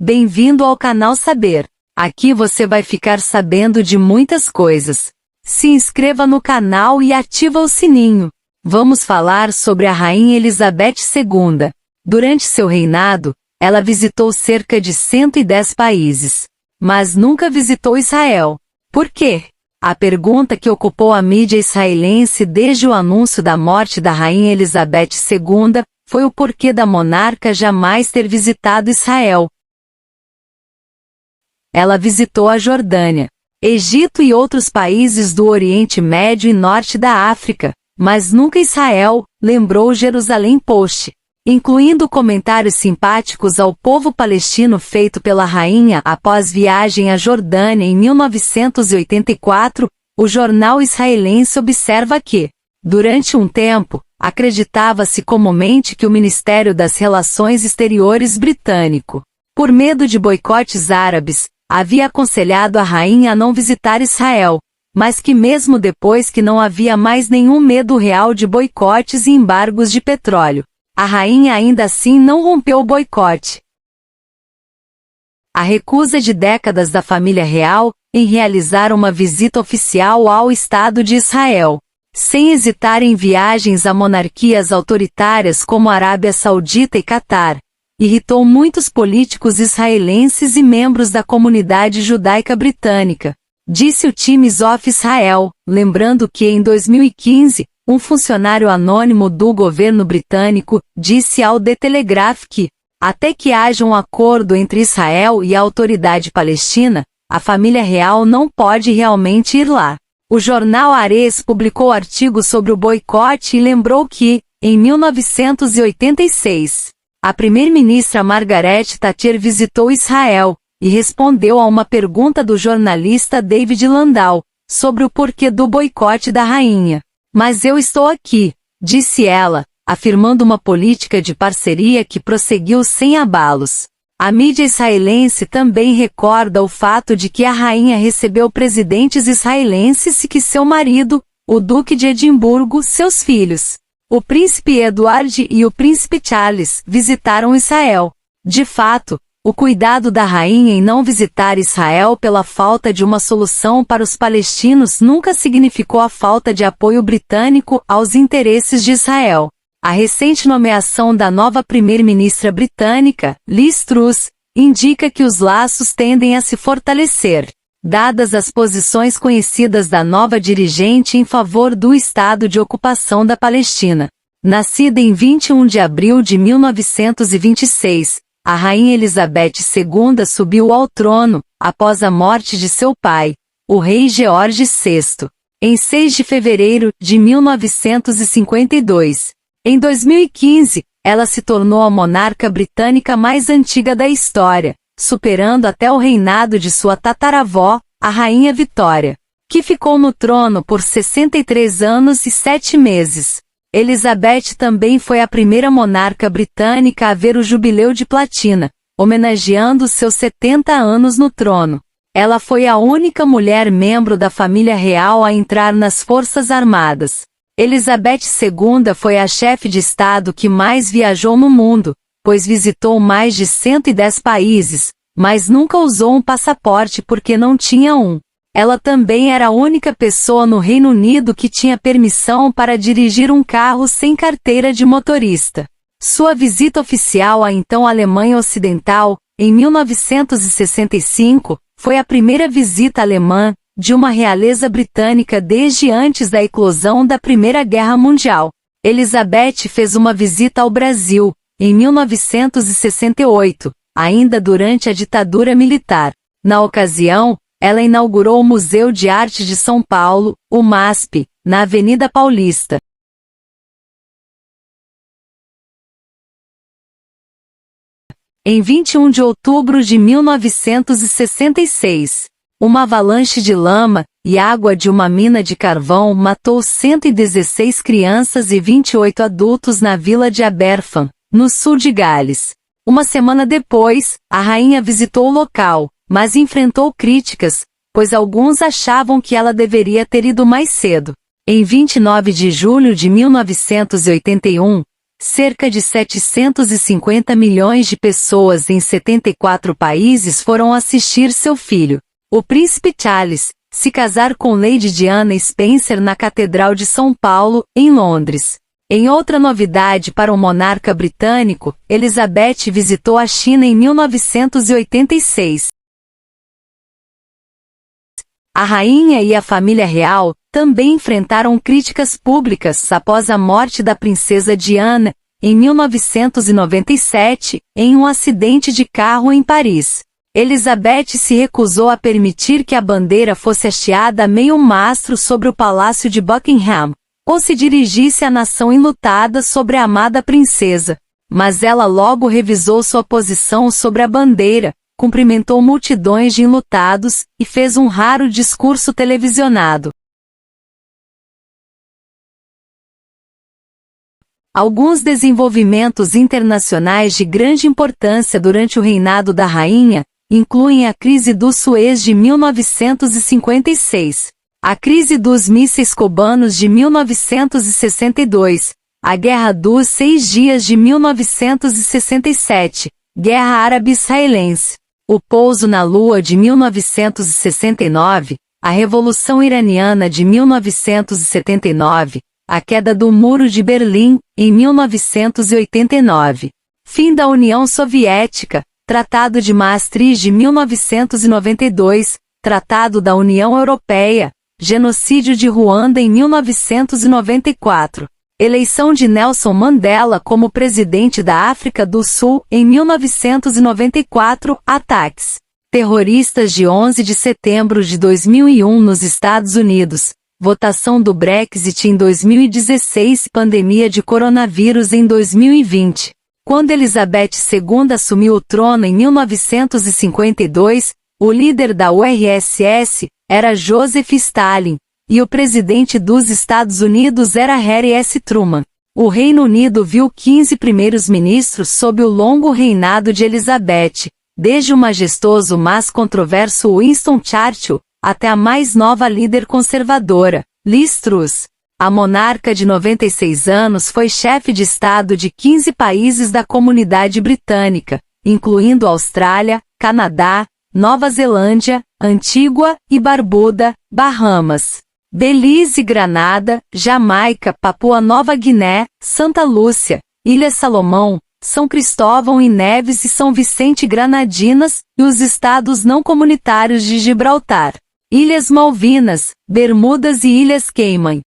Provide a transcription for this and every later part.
Bem-vindo ao canal Saber. Aqui você vai ficar sabendo de muitas coisas. Se inscreva no canal e ativa o sininho. Vamos falar sobre a Rainha Elizabeth II. Durante seu reinado, ela visitou cerca de 110 países, mas nunca visitou Israel. Por quê? A pergunta que ocupou a mídia israelense desde o anúncio da morte da Rainha Elizabeth II foi o porquê da monarca jamais ter visitado Israel. Ela visitou a Jordânia, Egito e outros países do Oriente Médio e Norte da África, mas nunca Israel, lembrou o Jerusalém Post, incluindo comentários simpáticos ao povo palestino feito pela rainha após viagem à Jordânia em 1984, o jornal israelense observa que, durante um tempo, acreditava-se comumente que o Ministério das Relações Exteriores britânico, por medo de boicotes árabes, havia aconselhado a rainha a não visitar Israel, mas que mesmo depois que não havia mais nenhum medo real de boicotes e embargos de petróleo, a rainha ainda assim não rompeu o boicote. A recusa de décadas da família real em realizar uma visita oficial ao Estado de Israel, sem hesitar em viagens a monarquias autoritárias como a Arábia Saudita e Catar, irritou muitos políticos israelenses e membros da comunidade judaica britânica, disse o Times of Israel, lembrando que em 2015, um funcionário anônimo do governo britânico disse ao The Telegraph que, até que haja um acordo entre Israel e a autoridade palestina, a família real não pode realmente ir lá. O jornal Haaretz publicou artigo sobre o boicote e lembrou que, em 1986, a primeira-ministra Margaret Thatcher visitou Israel e respondeu a uma pergunta do jornalista David Landau sobre o porquê do boicote da rainha. Mas eu estou aqui, disse ela, afirmando uma política de parceria que prosseguiu sem abalos. A mídia israelense também recorda o fato de que a rainha recebeu presidentes israelenses e que seu marido, o Duque de Edimburgo, seus filhos, o príncipe Edward e o príncipe Charles, visitaram Israel. De fato, o cuidado da rainha em não visitar Israel pela falta de uma solução para os palestinos nunca significou a falta de apoio britânico aos interesses de Israel. A recente nomeação da nova primeira-ministra britânica, Liz Truss, indica que os laços tendem a se fortalecer, dadas as posições conhecidas da nova dirigente em favor do Estado de ocupação da Palestina. Nascida em 21 de abril de 1926, a Rainha Elizabeth II subiu ao trono, após a morte de seu pai, o rei George VI, em 6 de fevereiro de 1952. Em 2015, ela se tornou a monarca britânica mais antiga da história, superando até o reinado de sua tataravó, a Rainha Vitória, que ficou no trono por 63 anos e 7 meses. Elizabeth também foi a primeira monarca britânica a ver o Jubileu de Platina, homenageando seus 70 anos no trono. Ela foi a única mulher membro da família real a entrar nas Forças Armadas. Elizabeth II foi a chefe de Estado que mais viajou no mundo, pois visitou mais de 110 países, mas nunca usou um passaporte porque não tinha um. Ela também era a única pessoa no Reino Unido que tinha permissão para dirigir um carro sem carteira de motorista. Sua visita oficial à então Alemanha Ocidental, em 1965, foi a primeira visita alemã de uma realeza britânica desde antes da eclosão da Primeira Guerra Mundial. Elizabeth fez uma visita ao Brasil, em 1968, ainda durante a ditadura militar. Na ocasião, ela inaugurou o Museu de Arte de São Paulo, o MASP, na Avenida Paulista. Em 21 de outubro de 1966, uma avalanche de lama e água de uma mina de carvão matou 116 crianças e 28 adultos na vila de Aberfan, no sul de Gales. Uma semana depois, a rainha visitou o local, mas enfrentou críticas, pois alguns achavam que ela deveria ter ido mais cedo. Em 29 de julho de 1981, cerca de 750 milhões de pessoas em 74 países foram assistir seu filho, o príncipe Charles, se casar com Lady Diana Spencer na Catedral de São Paulo, em Londres. Em outra novidade para o monarca britânico, Elizabeth visitou a China em 1986. A rainha e a família real também enfrentaram críticas públicas após a morte da princesa Diana, em 1997, em um acidente de carro em Paris. Elizabeth se recusou a permitir que a bandeira fosse hasteada a meio mastro sobre o Palácio de Buckingham, ou se dirigisse à nação enlutada sobre a amada princesa. Mas ela logo revisou sua posição sobre a bandeira, cumprimentou multidões de enlutados e fez um raro discurso televisionado. Alguns desenvolvimentos internacionais de grande importância durante o reinado da rainha incluem a crise do Suez de 1956, a crise dos mísseis cubanos de 1962, a Guerra dos 6 Dias de 1967, Guerra Árabe-Israelense, o pouso na Lua de 1969, a Revolução Iraniana de 1979, a queda do Muro de Berlim, em 1989, fim da União Soviética, Tratado de Maastricht de 1992, Tratado da União Europeia, Genocídio de Ruanda em 1994, eleição de Nelson Mandela como presidente da África do Sul em 1994, ataques terroristas de 11 de setembro de 2001 nos Estados Unidos, votação do Brexit em 2016 e pandemia de coronavírus em 2020. Quando Elizabeth II assumiu o trono em 1952, o líder da URSS era Joseph Stalin, e o presidente dos Estados Unidos era Harry S. Truman. O Reino Unido viu 15 primeiros ministros sob o longo reinado de Elizabeth, desde o majestoso mas controverso Winston Churchill, até a mais nova líder conservadora, Liz Truss. A monarca de 96 anos foi chefe de Estado de 15 países da Comunidade Britânica, incluindo Austrália, Canadá, Nova Zelândia, Antígua e Barbuda, Bahamas, Belize e Granada, Jamaica, Papua Nova Guiné, Santa Lúcia, Ilha Salomão, São Cristóvão e Neves e São Vicente e Granadinas, e os estados não comunitários de Gibraltar, Ilhas Malvinas, Bermudas e Ilhas Cayman.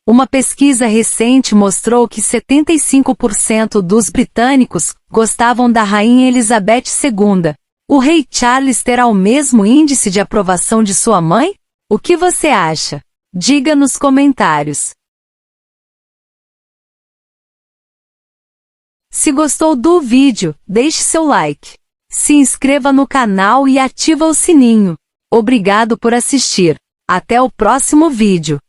Uma pesquisa recente mostrou que 75% dos britânicos gostavam da rainha Elizabeth II. O rei Charles terá o mesmo índice de aprovação de sua mãe? O que você acha? Diga nos comentários. Se gostou do vídeo, deixe seu like. Se inscreva no canal e ativa o sininho. Obrigado por assistir. Até o próximo vídeo.